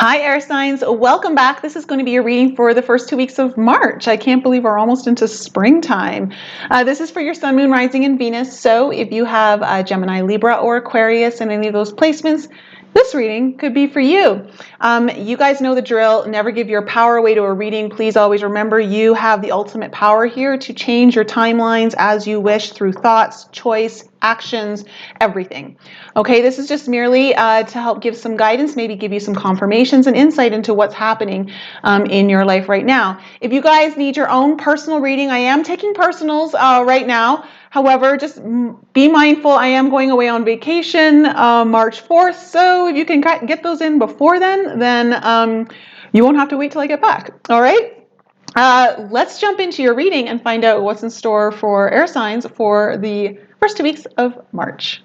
Hi, air signs. Welcome back. This is going to be your reading for the first 2 weeks of March. I can't believe we're almost into springtime. This is for your sun, moon, rising, and Venus. So if you have Gemini, Libra, or Aquarius in any of those placements, this reading could be for you. You guys know the drill. Never give your power away to a reading. Please always remember you have the ultimate power here to change your timelines as you wish through thoughts, choice, actions, everything. Okay, this is just merely to help give some guidance, maybe give you some confirmations and insight into what's happening in your life right now. If you guys need your own personal reading, I am taking personals right now. However, just be mindful, I am going away on vacation March 4th, so if you can get those in before then you won't have to wait till I get back. All right? Let's jump into your reading and find out what's in store for air signs for the first 2 weeks of March.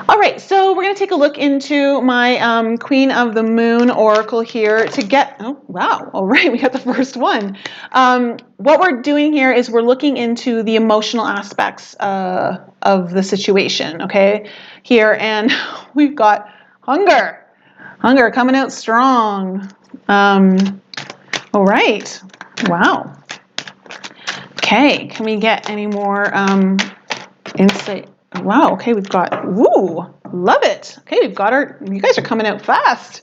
All right, so we're going to take a look into my Queen of the Moon Oracle here to get, oh, wow, all right, we got the first one. What we're doing here is we're looking into the emotional aspects of the situation, okay, here, and we've got hunger coming out strong. All right, wow. Okay, can we get any more insight? Wow, okay, we've got, woo, love it. Okay, we've got you guys are coming out fast,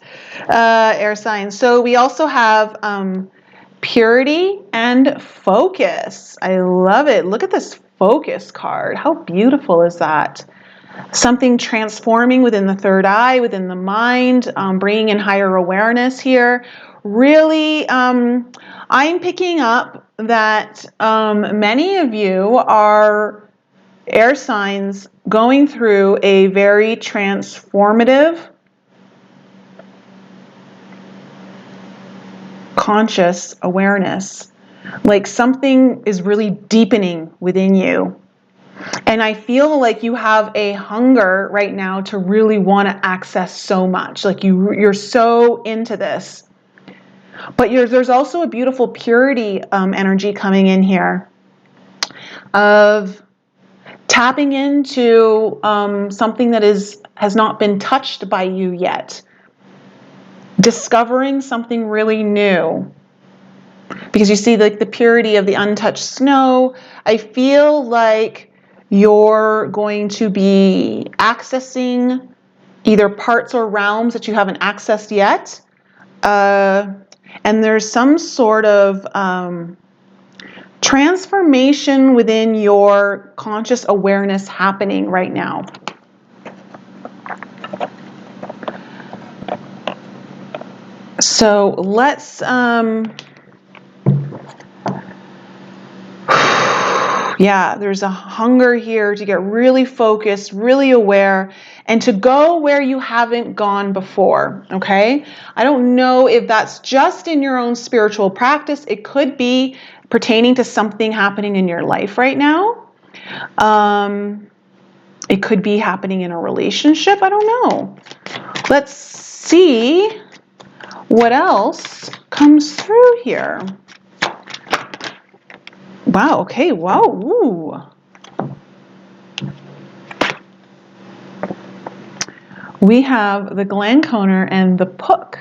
air signs. So we also have purity and focus. I love it. Look at this focus card. How beautiful is that? Something transforming within the third eye, within the mind, bringing in higher awareness here. Really, I'm picking up that many of you are air signs going through a very transformative, conscious awareness. Like something is really deepening within you. And I feel like you have a hunger right now to really want to access so much. Like you're so into this. But there's also a beautiful purity energy coming in here of tapping into something that has not been touched by you yet. Discovering something really new. Because you see, like the purity of the untouched snow, I feel like you're going to be accessing either parts or realms that you haven't accessed yet. And there's some sort of transformation within your conscious awareness happening right now. So let's, yeah, there's a hunger here to get really focused, really aware, and to go where you haven't gone before, okay? I don't know if that's just in your own spiritual practice. It could be pertaining to something happening in your life right now. It could be happening in a relationship. I don't know. Let's see what else comes through here. Wow, okay, wow, ooh. We have the Glanconer and the Puck.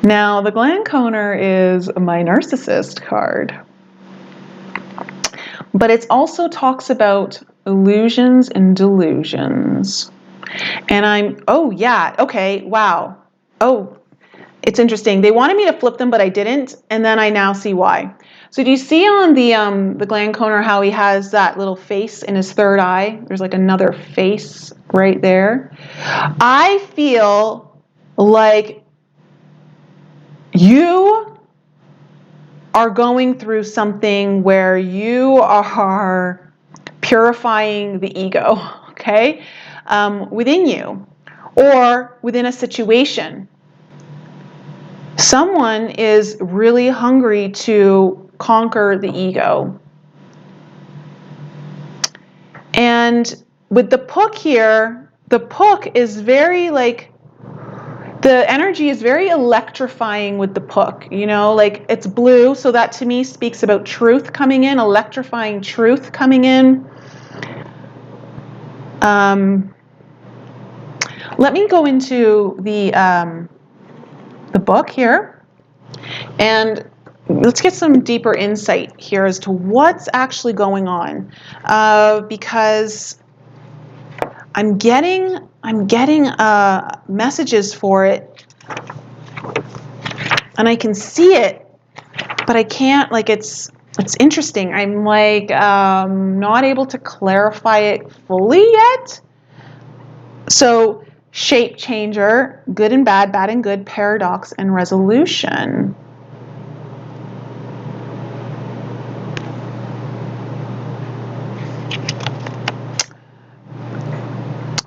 Now, the Glanconer is my narcissist card. But it also talks about illusions and delusions. And oh yeah, okay, wow. Oh, it's interesting. They wanted me to flip them, but I didn't, and then I now see why. So do you see on the Glanconer how he has that little face in his third eye? There's like another face right there. I feel like you are going through something where you are purifying the ego, okay, within you or within a situation. Someone is really hungry to conquer the ego. And with the Puck here, the Puck is very like, the energy is very electrifying with the Puck, you know, like it's blue. So that to me speaks about truth coming in, electrifying truth coming in. Let me go into the book here, and let's get some deeper insight here as to what's actually going on, because I'm getting messages for it, and I can see it, but I can't, like, it's interesting. I'm like not able to clarify it fully yet. So shape changer, good and bad, bad and good, paradox and resolution.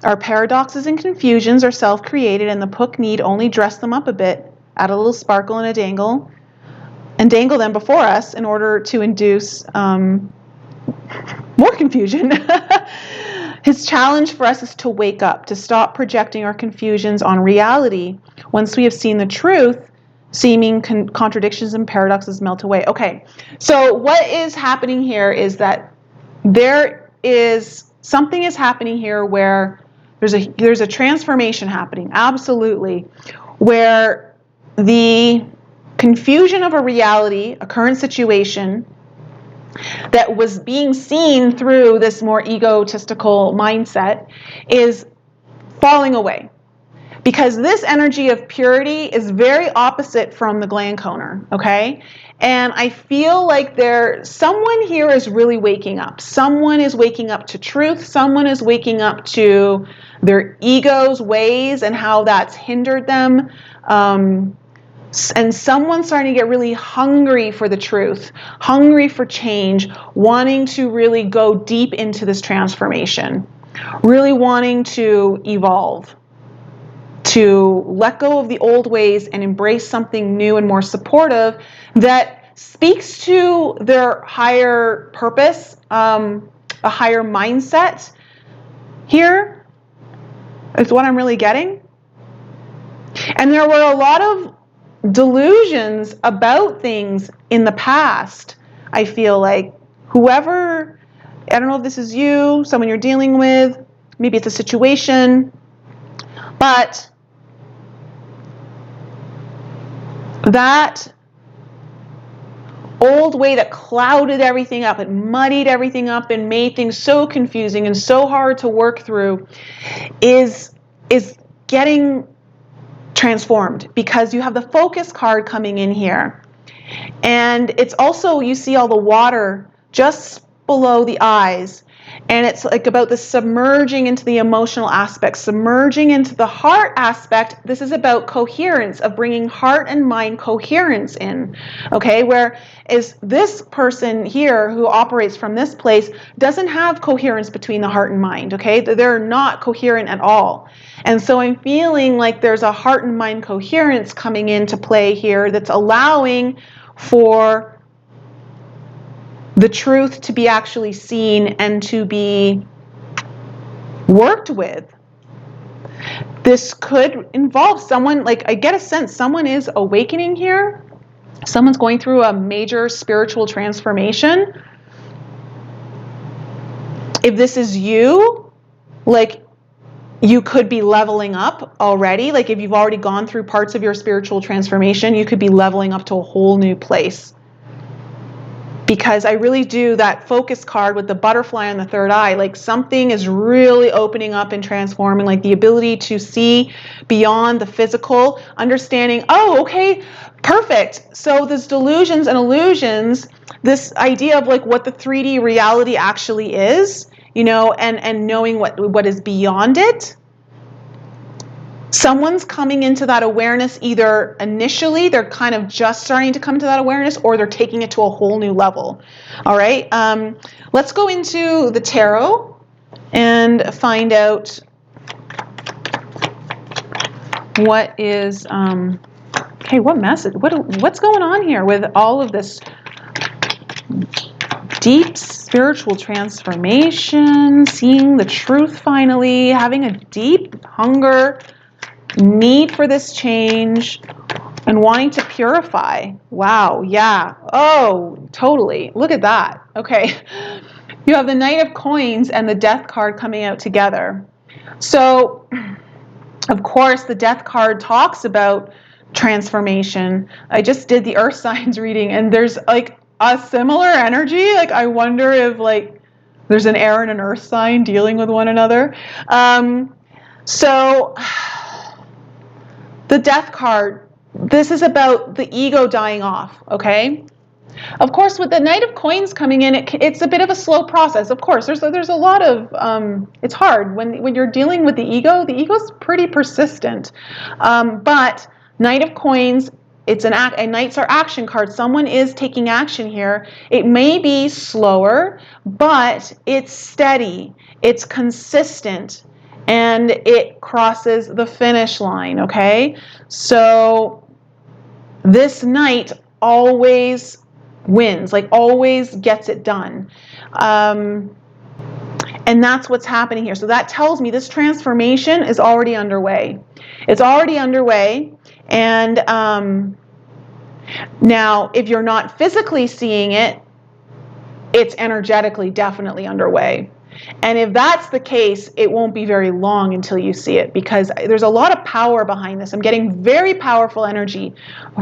Our paradoxes and confusions are self-created, and the book need only dress them up a bit, add a little sparkle and a dangle, and dangle them before us in order to induce more confusion. His challenge for us is to wake up, to stop projecting our confusions on reality. Once we have seen the truth, seeming contradictions and paradoxes melt away. Okay, so what is happening here is that something is happening here where there's a transformation happening, absolutely, where the confusion of a reality, a current situation, that was being seen through this more egotistical mindset is falling away. Because this energy of purity is very opposite from the gland coner, okay? And I feel like someone here is really waking up. Someone is waking up to truth. Someone is waking up to their ego's ways and how that's hindered them. And someone's starting to get really hungry for the truth, hungry for change, wanting to really go deep into this transformation, really wanting to evolve, to let go of the old ways and embrace something new and more supportive that speaks to their higher purpose, a higher mindset. Here is what I'm really getting. And there were a lot of delusions about things in the past. I feel like whoever, I don't know if this is you, someone you're dealing with, maybe it's a situation, but that old way that clouded everything up, it muddied everything up and made things so confusing and so hard to work through is getting transformed, because you have the focus card coming in here. And it's also, you see all the water just below the eyes. And it's like about the submerging into the emotional aspect, submerging into the heart aspect. This is about coherence, of bringing heart and mind coherence in, okay? Whereas this person here who operates from this place doesn't have coherence between the heart and mind, okay? They're not coherent at all. And so I'm feeling like there's a heart and mind coherence coming into play here that's allowing for the truth to be actually seen and to be worked with. This could involve someone, like, I get a sense someone is awakening here. Someone's going through a major spiritual transformation. If this is you, like, you could be leveling up already. Like, if you've already gone through parts of your spiritual transformation, you could be leveling up to a whole new place. Because I really do, that focus card with the butterfly on the third eye, like something is really opening up and transforming, like the ability to see beyond the physical, understanding, oh, okay, perfect. So this delusions and illusions, this idea of like what the 3D reality actually is, you know, and knowing what is beyond it. Someone's coming into that awareness, either initially they're kind of just starting to come to that awareness, or they're taking it to a whole new level. All right, let's go into the tarot and find out what is, okay, what message, what's going on here with all of this deep spiritual transformation, seeing the truth finally, having a deep hunger, need for this change, and wanting to purify. Wow, yeah. Oh, totally. Look at that. Okay. You have the Knight of Coins and the Death card coming out together. So, of course, the Death card talks about transformation. I just did the Earth signs reading, and there's like a similar energy. Like, I wonder if like there's an air and an Earth sign dealing with one another. So, the Death card, this is about the ego dying off, okay? Of course, with the Knight of Coins coming in, it's a bit of a slow process. Of course, there's a lot of, it's hard. When you're dealing with the ego's pretty persistent. But Knight of Coins, and Knights are action cards. Someone is taking action here. It may be slower, but it's steady, it's consistent, and it crosses the finish line, okay? So this Knight always wins, like always gets it done. And that's what's happening here. So that tells me this transformation is already underway. It's already underway. And now, if you're not physically seeing it, it's energetically definitely underway. And if that's the case, it won't be very long until you see it, because there's a lot of power behind this. I'm getting very powerful energy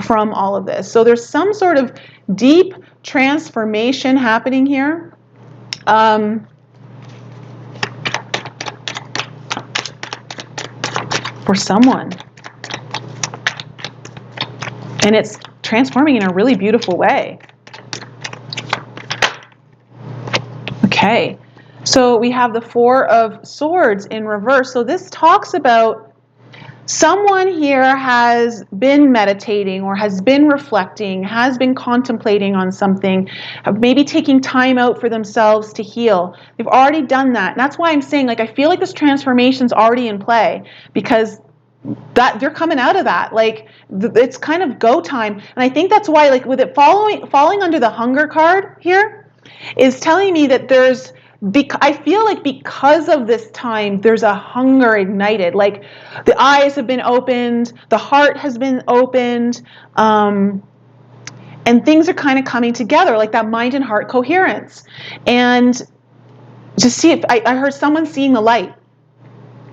from all of this. So there's some sort of deep transformation happening here. For someone. And it's transforming in a really beautiful way. Okay. So we have the Four of Swords in reverse. So this talks about someone here has been meditating or has been reflecting, has been contemplating on something, maybe taking time out for themselves to heal. They've already done that. And that's why I'm saying, like, I feel like this transformation's already in play, because that they're coming out of that. Like, it's kind of go time. And I think that's why, like, with it falling under the Hunger card here is telling me that I feel like because of this time, there's a hunger ignited. Like, the eyes have been opened, the heart has been opened, and things are kind of coming together, like that mind and heart coherence. And just see if I heard someone seeing the light.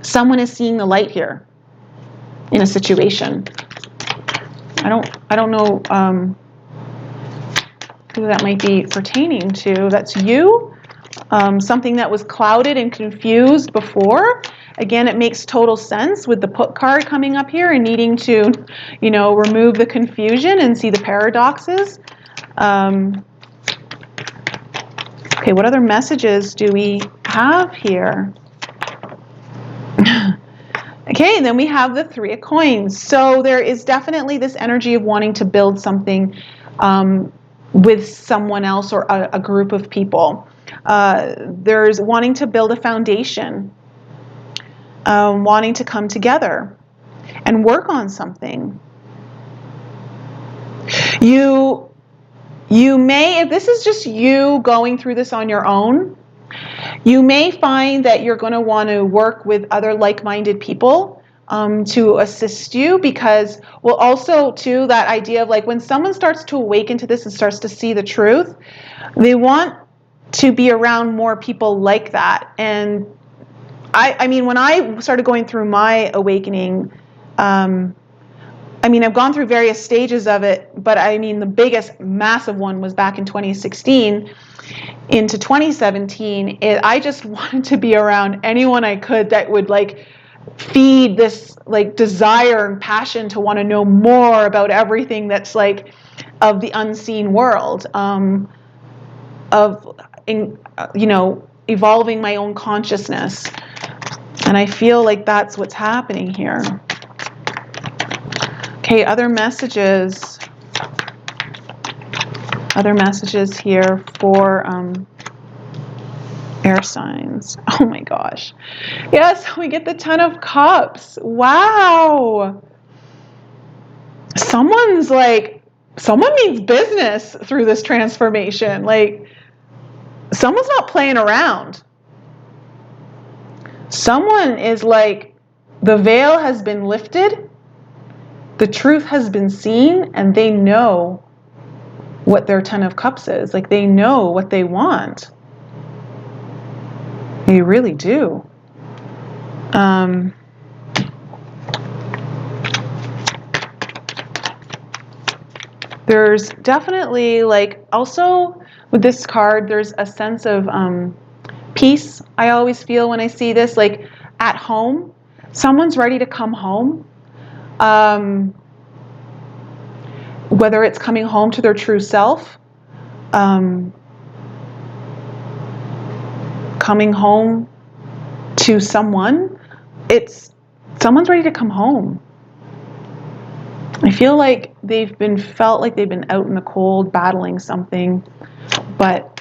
Someone is seeing the light here in a situation. I don't know who that might be pertaining to. That's you. Something that was clouded and confused before. Again, it makes total sense with the put card coming up here and needing to, remove the confusion and see the paradoxes. Okay, what other messages do we have here? Okay, and then we have the Three of Coins. So there is definitely this energy of wanting to build something with someone else or a group of people. There's wanting to build a foundation, wanting to come together and work on something. You may, if this is just you going through this on your own, you may find that you're going to want to work with other like-minded people to assist you, because, well, also too, that idea of, like, when someone starts to awaken to this and starts to see the truth, they want to be around more people like that. And I mean, when I started going through my awakening, I've gone through various stages of it, but I mean, the biggest, massive one was back in 2016 into 2017. I just wanted to be around anyone I could that would, like, feed this, like, desire and passion to want to know more about everything that's, like, of the unseen world, evolving my own consciousness. And I feel like that's what's happening here. Okay, other messages here for air signs. Oh my gosh. Yes, we get the Ten of Cups. Wow. Someone means business through this transformation. Like, someone's not playing around. Someone is like, the veil has been lifted, the truth has been seen, and they know what their Ten of Cups is. Like, they know what they want. They really do. There's definitely, like, also with this card, there's a sense of peace I always feel when I see this, like at home. Someone's ready to come home. Whether it's coming home to their true self, coming home to someone, someone's ready to come home. I feel like felt like they've been out in the cold battling something, but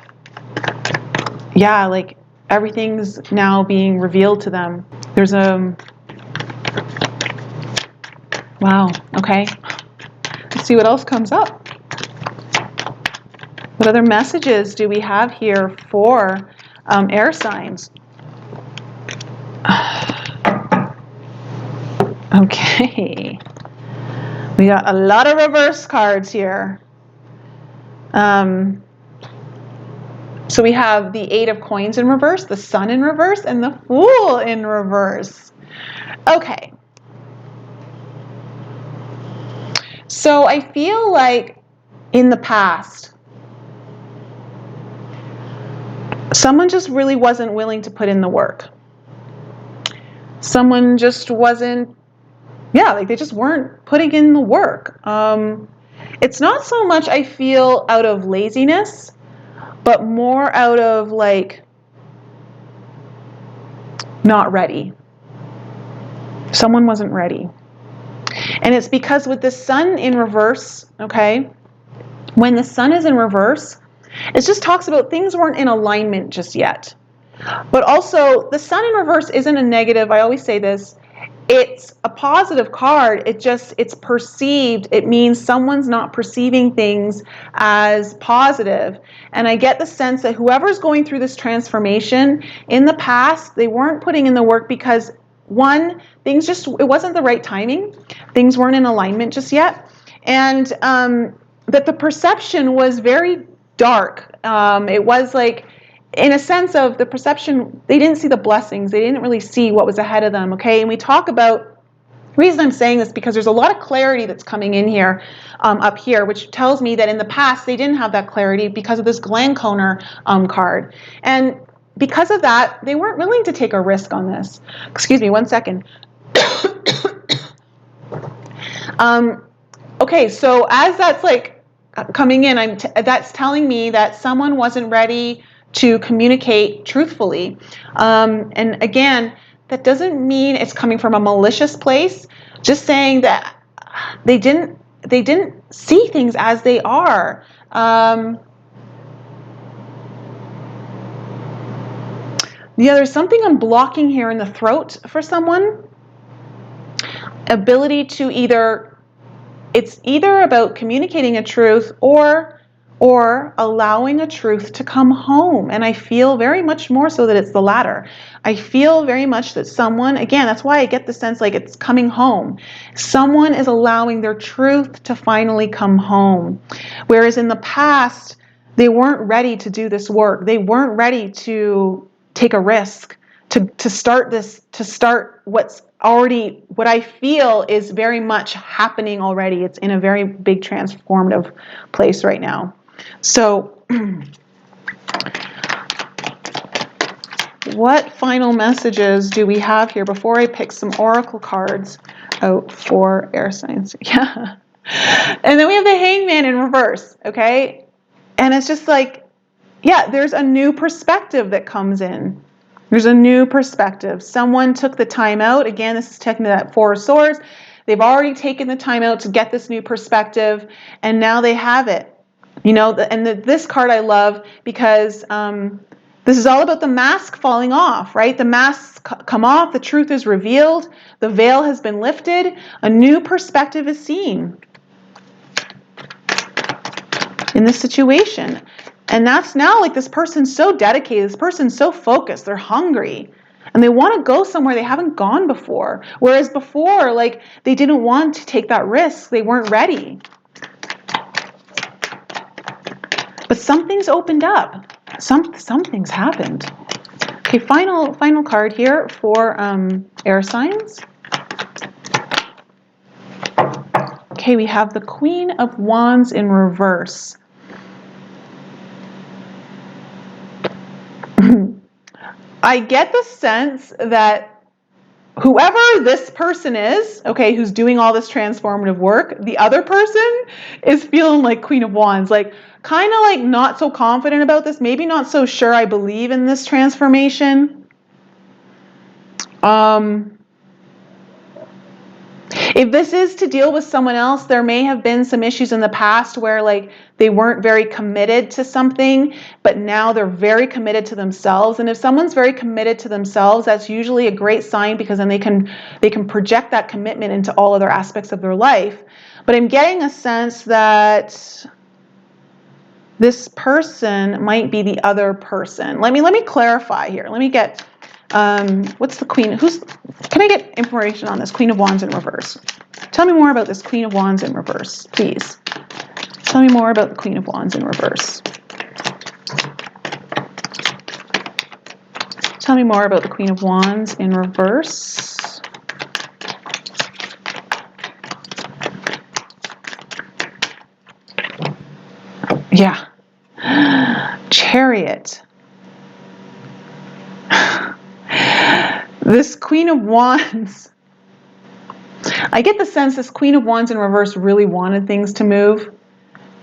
yeah, like everything's now being revealed to them. There's wow, okay. Let's see what else comes up. What other messages do we have here for air signs? Okay. We got a lot of reverse cards here. So we have the Eight of Coins in reverse, the Sun in reverse, and the Fool in reverse. Okay. So I feel like in the past, someone just really wasn't willing to put in the work. Someone just wasn't, yeah, like they just weren't putting in the work. It's not so much, I feel, out of laziness, but more out of like not ready. Someone wasn't ready. And it's because with the Sun in reverse, okay, when the Sun is in reverse, it just talks about things weren't in alignment just yet. But also, the Sun in reverse isn't a negative. I always say this. It's a positive card. It's perceived. It means someone's not perceiving things as positive. And I get the sense that whoever's going through this transformation, in the past, they weren't putting in the work because, one, it wasn't the right timing. Things weren't in alignment just yet. And that the perception was very dark. It was like, in a sense of the perception, they didn't see the blessings. They didn't really see what was ahead of them, okay? And we talk about, the reason I'm saying this, because there's a lot of clarity that's coming in here, up here, which tells me that in the past, they didn't have that clarity because of this Glanconer card. And because of that, they weren't willing to take a risk on this. Excuse me, one second. Okay, so as that's like coming in, that's telling me that someone wasn't ready to communicate truthfully. And again, that doesn't mean it's coming from a malicious place, just saying that they didn't see things as they are. Yeah, there's something I'm blocking here in the throat for someone. Ability to it's either about communicating a truth or allowing a truth to come home. And I feel very much more so that it's the latter. I feel very much that someone, again, that's why I get the sense like it's coming home. Someone is allowing their truth to finally come home. Whereas in the past, they weren't ready to do this work. They weren't ready to take a risk, to start what I feel is very much happening already. It's in a very big transformative place right now. So, what final messages do we have here before I pick some oracle cards out for air signs? Yeah. And then we have the Hangman in reverse, okay? And it's just like, yeah, there's a new perspective that comes in. There's a new perspective. Someone took the time out. Again, this is taking that Four of Swords. They've already taken the time out to get this new perspective, and now they have it. You know, this card I love because this is all about the mask falling off, right? The masks come off, the truth is revealed, the veil has been lifted, a new perspective is seen in this situation. And that's now like this person's so dedicated, this person's so focused, they're hungry. And they want to go somewhere they haven't gone before. Whereas before, like, they didn't want to take that risk. They weren't ready. But something's opened up. Something's happened. Okay, final card here for air signs. Okay, we have the Queen of Wands in reverse. I get the sense that whoever this person is, okay, who's doing all this transformative work, the other person is feeling like Queen of Wands, like kind of like not so confident about this, maybe not so sure I believe in this transformation. If this is to deal with someone else, there may have been some issues in the past where like they weren't very committed to something, but now they're very committed to themselves. And if someone's very committed to themselves, that's usually a great sign, because then they can project that commitment into all other aspects of their life. But I'm getting a sense that this person might be the other person. Let me clarify here. Let me get what's the Queen? Can I get information on this Queen of Wands in reverse? Tell me more about this Queen of Wands in reverse, please. Tell me more about the Queen of Wands in reverse. Tell me more about the Queen of Wands in reverse. Yeah. Chariot. This Queen of Wands, I get the sense this Queen of Wands in reverse really wanted things to move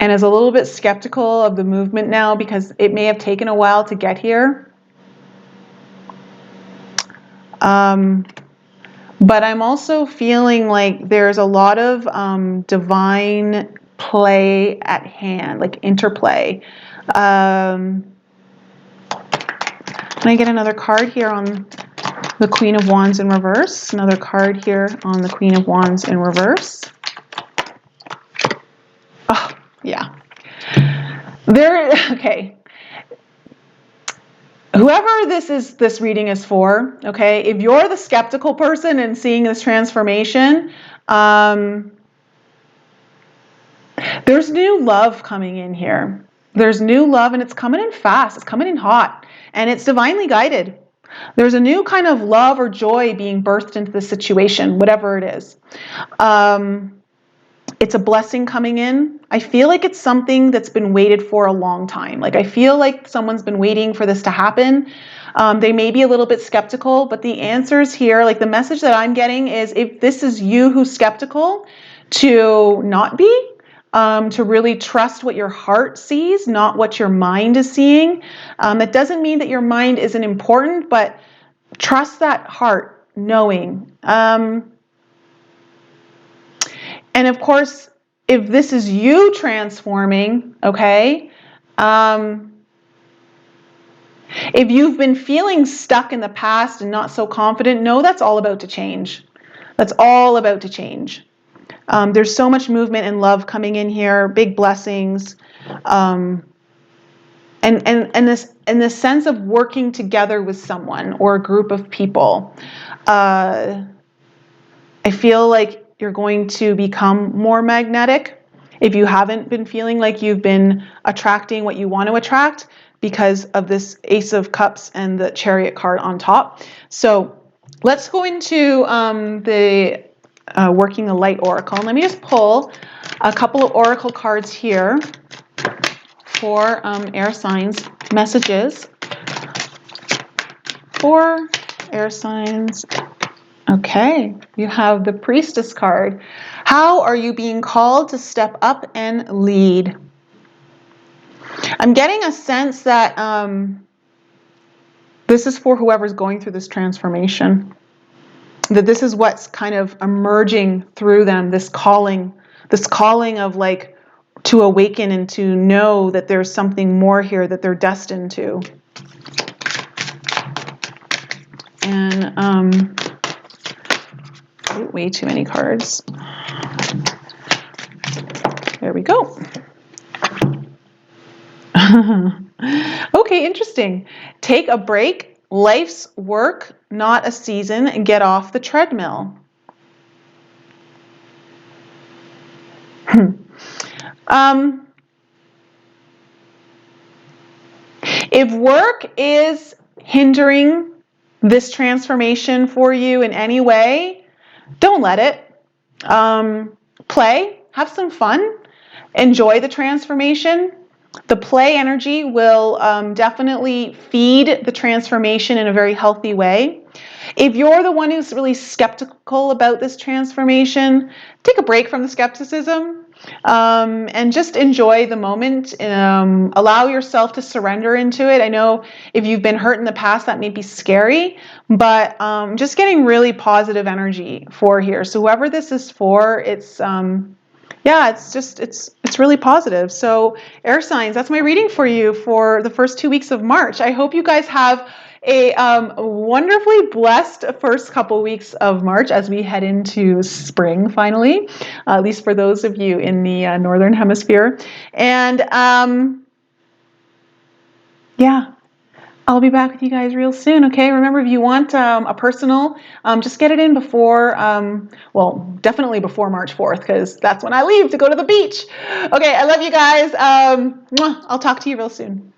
and is a little bit skeptical of the movement now because it may have taken a while to get here. But I'm also feeling like there's a lot of divine play at hand, like interplay. Can I get another card here on the Queen of Wands in reverse? Another card here on the Queen of Wands in reverse. Oh, yeah. Okay. Whoever this reading is for, okay, if you're the skeptical person and seeing this transformation, there's new love coming in here. There's new love, and it's coming in fast. It's coming in hot, and it's divinely guided. There's a new kind of love or joy being birthed into the situation, whatever it is. It's a blessing coming in. I feel like it's something that's been waited for a long time. Like I feel like someone's been waiting for this to happen. They may be a little bit skeptical, but the answers here, like the message that I'm getting is if this is you who's skeptical, to not be, to really trust what your heart sees, not what your mind is seeing. That doesn't mean that your mind isn't important, but trust that heart knowing. And of course, if this is you transforming, okay, if you've been feeling stuck in the past and not so confident, know that's all about to change. That's all about to change. There's so much movement and love coming in here, big blessings, and this sense of working together with someone or a group of people. I feel like you're going to become more magnetic if you haven't been feeling like you've been attracting what you want to attract because of this Ace of Cups and the Chariot card on top. So let's go into the Working the Light Oracle. And let me just pull a couple of Oracle cards here for air signs messages for air signs. Okay, you have the Priestess card. How are you being called to step up and lead? I'm getting a sense that this is for whoever's going through this transformation. That this is what's kind of emerging through them, this calling of like to awaken and to know that there's something more here that they're destined to. And way too many cards. There we go. Okay, interesting. Take a break. Life's work, not a season. Get off the treadmill. If work is hindering this transformation for you in any way, don't let it. Play, have some fun, enjoy the transformation. The play energy will definitely feed the transformation in a very healthy way. If you're the one who's really skeptical about this transformation, take a break from the skepticism and just enjoy the moment. Allow yourself to surrender into it. I know if you've been hurt in the past, that may be scary, but just getting really positive energy for here. So whoever this is for, it's yeah, it's really positive. So air signs, that's my reading for you for the first 2 weeks of March. I hope you guys have a wonderfully blessed first couple weeks of March as we head into spring finally, at least for those of you in the Northern Hemisphere. And yeah, I'll be back with you guys real soon, okay? Remember, if you want a personal, just get it in before, well, definitely before March 4th, because that's when I leave to go to the beach. Okay, I love you guys. I'll talk to you real soon.